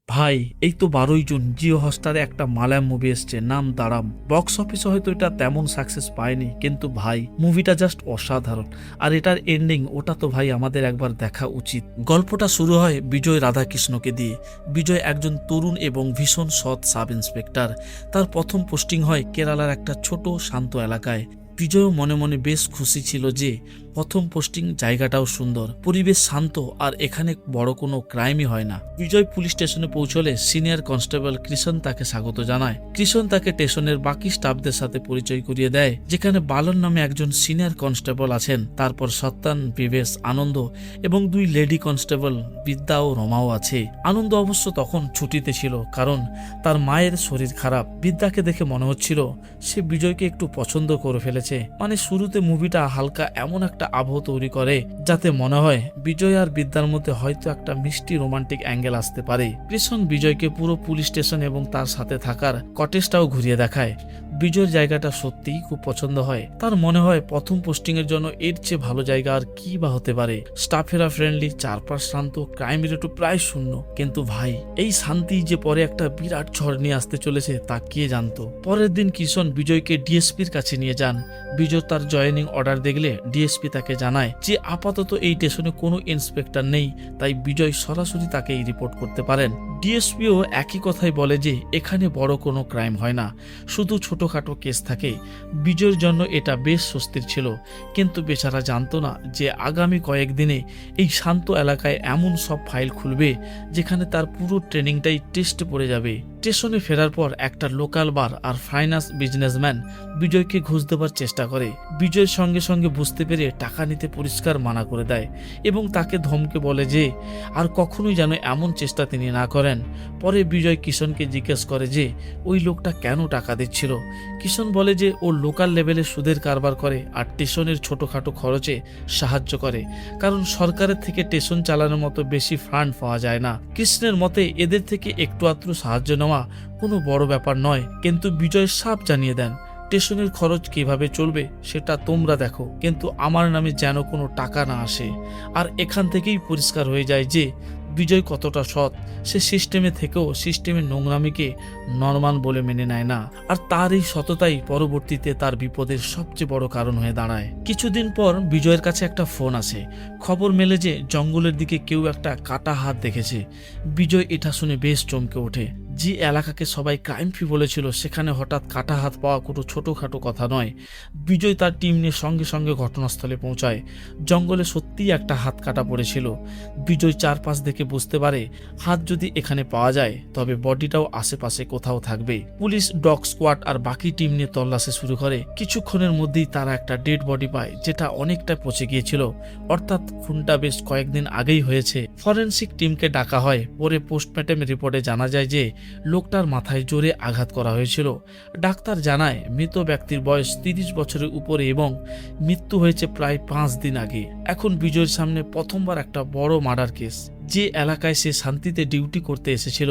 ভাই, এই তো 12ই জুন জিও হটস্টারে একটা মালায়াম মুভি এসছে, নাম দাঁড়াম। বক্স অফিসে হয়তো এটা তেমন সাকসেস পায়নি, কিন্তু ভাই মুভিটা জাস্ট অসাধারণ। আর এটার এন্ডিং, ওটা তো ভাই আমাদের একবার দেখা উচিত। গল্পটা শুরু হয় বিজয় রাধাকৃষ্ণকে দিয়ে। বিজয় একজন তরুণ এবং ভীষণ সৎ সাব ইন্সপেক্টর। তার প্রথম পোস্টিং হয় কেরালার একটা ছোট শান্ত এলাকায়। বিজয়ও মনে মনে বেশ খুশি ছিল যে প্রথম পোস্টিং, জায়গাটাও সুন্দর, পরিবেশ শান্ত, আর এখানে বড় কোনো ক্রাইমই হয় না। বিজয় পুলিশ স্টেশনে পৌঁছলে সিনিয়র কনস্টেবল কৃষণ তাকে স্বাগত জানায়। কৃষণ তাকে স্টেশনের বাকি স্টাফদের সাথে পরিচয় করিয়ে দেয়, যেখানে বালন নামে একজন সিনিয়র কনস্টেবল আছেন, তারপর সত্যান, বিবেশ, আনন্দ এবং দুই লেডি কনস্টেবল বিদ্যা ও রমাও আছে। আনন্দ অবশ্য তখন ছুটিতে ছিল, কারণ তার মায়ের শরীর খারাপ। বিদ্যাকে দেখে মনে হচ্ছিল সে বিজয়কে একটু পছন্দ করে ফেলেছে। মানে শুরুতে মুভিটা হালকা এমন একটা আবহ তৈরি করে যাতে মনে হয় বিজয় আর বিদ্যার মধ্যে হয়তো একটা মিষ্টি রোমান্টিক অ্যাঙ্গেল আসতে পারে। কৃষ্ণ বিজয়কে পুরো পুলিশ স্টেশন এবং তার সাথে থাকার কটেজটাও ঘুরিয়ে দেখায়। বিজয়ের জায়গাটা সত্যিই খুব পছন্দ হয়। তার মনে হয় প্রথম পোস্টিং এর জন্য এর চেয়ে ভালো জায়গা আর কি বা হতে পারে। স্টাফেরা ফ্রেন্ডলি, চারপাশ শান্ত, ক্রাইম রেটও প্রায় শূন্য। কিন্তু ভাই, এই শান্তি যে পরে একটা বিরাট ঝড় নিয়ে আসতে চলেছে তা কে জানতো। পরের দিন কিষণ বিজয়কে ডিএসপির কাছে নিয়ে যান। বিজয় তার জয়েনিং অর্ডার দেখলে ডিএসপি তাকে জানায় যে আপাতত এই স্টেশনে কোনো ইন্সপেক্টর নেই, তাই বিজয় সরাসরি তাকে রিপোর্ট করতে পারেন। ডিএসপিও একই কথাই বলে যে এখানে বড় কোনো ক্রাইম হয় না, শুধু ছোটখাটো কেস থাকে। বিজয়ের জন্য এটা বেশ স্বস্তির ছিল, কিন্তু বেচারা জানতো না যে আগামী কয়েকদিনে এই শান্ত এলাকায় এমন সব ফাইল খুলবে যেখানে তার পুরো ট্রেনিংটাই টেস্টে পড়ে যাবে। স্টেশনে ফেরার পর একটা লোকাল বার আর ফাইন্যান্স বিজনেসম্যান বিজয়কে ঘুষ দেবার চেষ্টা করে। বিজয়ের সঙ্গে সঙ্গে বুঝতে পেরে টাকা নিতে পরিষ্কার মানা করে দেয় এবং তাকে ধমকে বলে যে আর কখনোই যেন এমন চেষ্টা তিনি না করেন। পরে বিজয় কিষণকে জিজ্ঞেস করে যে ওই লোকটা কেন টাকা দিচ্ছিল। কিষণ বলে যে ও লোকাল লেভেলে সুদের কারবার করে আর স্টেশনের ছোটখাটো খরচে সাহায্য করে, কারণ সরকারের থেকে স্টেশন চালানোর মতো বেশি ফান্ড পাওয়া যায় না। কৃষ্ণের মতে এদের থেকে একটু আধটু সাহায্য নেওয়া কোনো বড় ব্যাপার নয়, কিন্তু বিজয় সাফ জানিয়ে দেন স্টেশনের খরচ কিভাবে চলবে সেটা তোমরা দেখো, কিন্তু আমার নামে যেন কোনো টাকা না আসে। আর এখান থেকেই পরিষ্কার হয়ে যায় যে বিজয় কতটা সৎ। সে সিস্টেমে থেকেও সিস্টেমের নোংরামিকে নরমাল বলে মেনে নেয় না, আর তার এই সততাই পরবর্তীতে তার বিপদের সবচেয়ে বড় কারণ হয়ে দাঁড়ায়। কিছুদিন পর বিজয়ের কাছে একটা ফোন আসে। খবর মেলে যে জঙ্গলের দিকে কেউ একটা কাটা হাত দেখেছে। বিজয় এটা শুনে বেশ চমকে ওঠে। যে এলাকাকে সবাই ক্রাইম ফ্রি বলেছিল সেখানে হঠাৎ কাটা হাত পাওয়া কোনো ছোটখাটো কথা নয়। বিজয় তার টিম নিয়ে সঙ্গে সঙ্গে ঘটনাস্থলে পৌঁছায়। জঙ্গলে সত্যিই একটা হাত কাটা পড়েছিল। বিজয় চারপাশ দেখে বুঝতে পারে হাত যদি এখানে পাওয়া যায় তবে বডিটাও আশেপাশে কোথাও থাকবে। পুলিশ, ডগ স্কোয়াড আর বাকি টিম নিয়ে তল্লাশি শুরু করে। কিছুক্ষণের মধ্যেই তারা একটা ডেড বডি পায়, যেটা অনেকটা পচে গিয়েছিল, অর্থাৎ খুনটা বেশ কয়েকদিন আগেই হয়েছে। ফরেনসিক টিমকে ডাকা হয়। পরে পোস্টমর্টেম রিপোর্টে জানা যায় যে লোকটার মাথায় জোরে আঘাত করা হয়েছিল। ডাক্তার জানায় মৃত ব্যক্তির বয়স 30 বছরের উপরে এবং মৃত্যু হয়েছে প্রায় 5 দিন আগে। এখন বিজয়ের সামনে প্রথমবার একটা বড় মার্ডার কেস। যে এলাকায় সে শান্তিতে ডিউটি করতে এসেছিল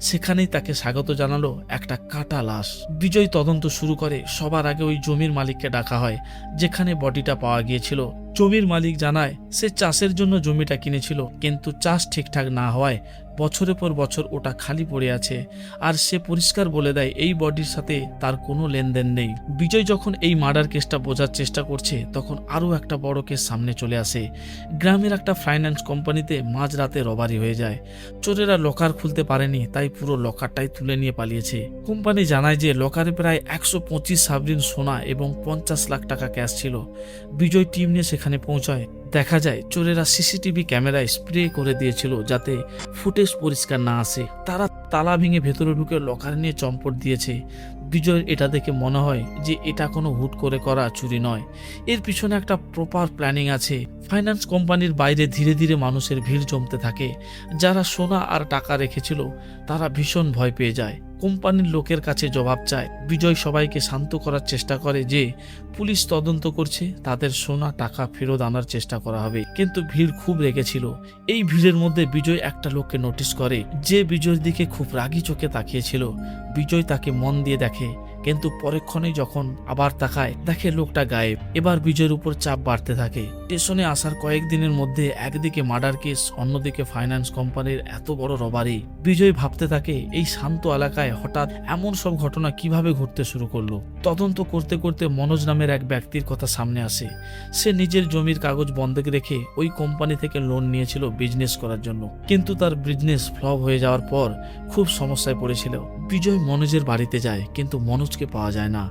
সেখানেই তাকে স্বাগত জানালো একটা কাটা লাশ। বিজয় তদন্ত শুরু করে। সবার আগে ওই জমির মালিককে ডাকা হয় যেখানে বডিটা পাওয়া গিয়েছিল। জমির মালিক জানায় সে চাষের জন্য জমিটা কিনেছিল, কিন্তু চাষ ঠিকঠাক না হওয়ায় বছরের পর বছর ওটা খালি পড়ে আছে। আর সে পরিষ্কার বলে দেয় এই বডির সাথে তার কোনো লেনদেন নেই। বিজয় যখন এই মার্ডার কেসটা বোঝার চেষ্টা করছে তখন আরও একটা বড় কেস সামনে চলে আসে। গ্রামের একটা ফাইন্যান্স কোম্পানিতে মাঝরাতে রবারি হয়ে যায়। চোরেরা লকার খুলতে পারেনি, তাই পুরো লকারটাই তুলে নিয়ে পালিয়েছে। কোম্পানি জানায় যে লকারে প্রায় 125 সাবরিন সোনা এবং 50 লাখ টাকা ক্যাশ ছিল। বিজয় টিম নিয়ে সেখানে পৌঁছায়। দেখা যায় চোরেরা সিসিটিভি ক্যামেরায় স্প্রে করে দিয়েছিল যাতে ফুটেজ পরিষ্কার না আসে। তারা তালা ভেঙে ভেতরে ঢুকে লকার নিয়ে চম্পট দিয়েছে। বিজয়ের এটা দেখে মনে হয় যে এটা কোনো হুট করে করা চুরি নয়, এর পিছনে একটা প্রপার প্ল্যানিং আছে। ফাইন্যান্স কোম্পানির বাইরে ধীরে ধীরে মানুষের ভিড় জমতে থাকে। যারা সোনা আর টাকা রেখেছিল তারা ভীষণ ভয় পেয়ে যায়। কোম্পানির লোকের কাছে জবাব চায়। বিজয় সবাইকে শান্ত করার চেষ্টা করে যে পুলিশ তদন্ত করছে, তাদের সোনা টাকা ফেরত আনার চেষ্টা করা হবে। কিন্তু ভিড় খুব রেগেছিল। এই ভিড়ের মধ্যে বিজয় একটা লোককে নোটিস করে যে বিজয়ের দিকে খুব রাগী চোখে তাকিয়েছিল। বিজয় তাকে মন দিয়ে দেখে কিন্তু পরক্ষণেই যখন আবার তাকায় দেখে লোকটা গায়েব। এবার বিজয়ের উপর চাপ বাড়তে থাকে। স্টেশনে আসার কয়েকদিনের মধ্যে একদিকে মার্ডার কেস, অন্যদিকে ফাইন্যান্স কোম্পানির এত বড় রবারি। বিজয় ভাবতে থাকে এই শান্ত এলাকায় হঠাৎ এমন সব ঘটনা কিভাবে ঘটতে শুরু করলো। তদন্ত করতে করতে মনোজ নামের এক ব্যক্তির কথা সামনে আসে। সে নিজের জমির কাগজ বন্ধক রেখে ওই কোম্পানি থেকে লোন নিয়েছিল বিজনেস করার জন্য, কিন্তু তার বিজনেস ফ্লপ হয়ে যাওয়ার পর খুব সমস্যায় পড়েছিল। বিজয় মনোজের বাড়িতে যায় কিন্তু মনোজকে পাওয়া যায় না।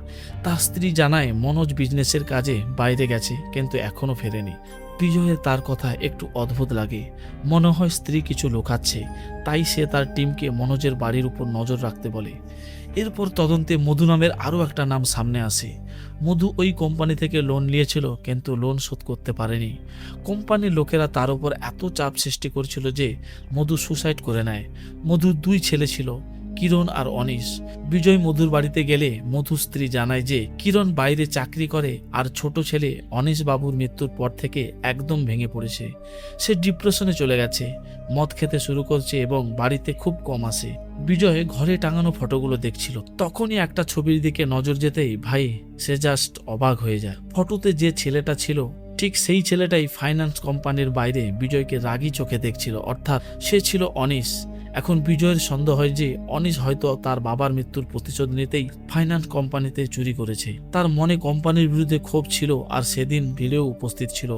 তার স্ত্রী জানায় মনোজ বিজনেসের কাজে বাইরে গেছে কিন্তু এখনো ফেরেনি। বিজয়ের তার কথা একটু অদ্ভুত লাগে, মনে হয় স্ত্রী কিছু লুকাচ্ছে। তাই সে তার টিমকে মনোজের বাড়ির উপর নজর রাখতে বলে। এরপর তদন্তে মধু নামের আরও একটা নাম সামনে আসে। মধু ওই কোম্পানি থেকে লোন নিয়েছিল কিন্তু লোন শোধ করতে পারেনি। কোম্পানির লোকেরা তার উপর এত চাপ সৃষ্টি করেছিল যে মধু সুসাইড করে নেয়। মধুর 2 ছেলে ছিল, কিরণ আর অনিশ। বিজয় মধুর বাড়িতে গেলে মধুর স্ত্রী জানায় যে কিরণ বাইরে চাকরি করে আর ছোট ছেলে অনিশ বাবুর মৃত্যুর পর থেকে একদম ভেঙে পড়েছে। সে ডিপ্রেশনে চলে গেছে, মদ খেতে শুরু করছে এবং বাড়িতে খুব কম আসে। বিজয় ঘরে টাঙানো ফটোগুলো দেখছিল, তখনই একটা ছবির দিকে নজর যেতেই ভাই সে জাস্ট অবাক হয়ে যায়। ফটোতে যে ছেলেটা ছিল ঠিক সেই ছেলেটাই ফাইন্যান্স কোম্পানির বাইরে বিজয়কে রাগী চোখে দেখছিল, অর্থাৎ সে ছিল অনিশ। এখন বিজয়ের সন্দেহ হয় যে অনিশ হয়তো তার বাবার মৃত্যুর প্রতিশোধ নিতেই ফাইন্যান্স কোম্পানিতে চুরি করেছে। তার মনে কোম্পানির বিরুদ্ধে ক্ষোভ ছিল আর সেদিন ভিড়েও উপস্থিত ছিল।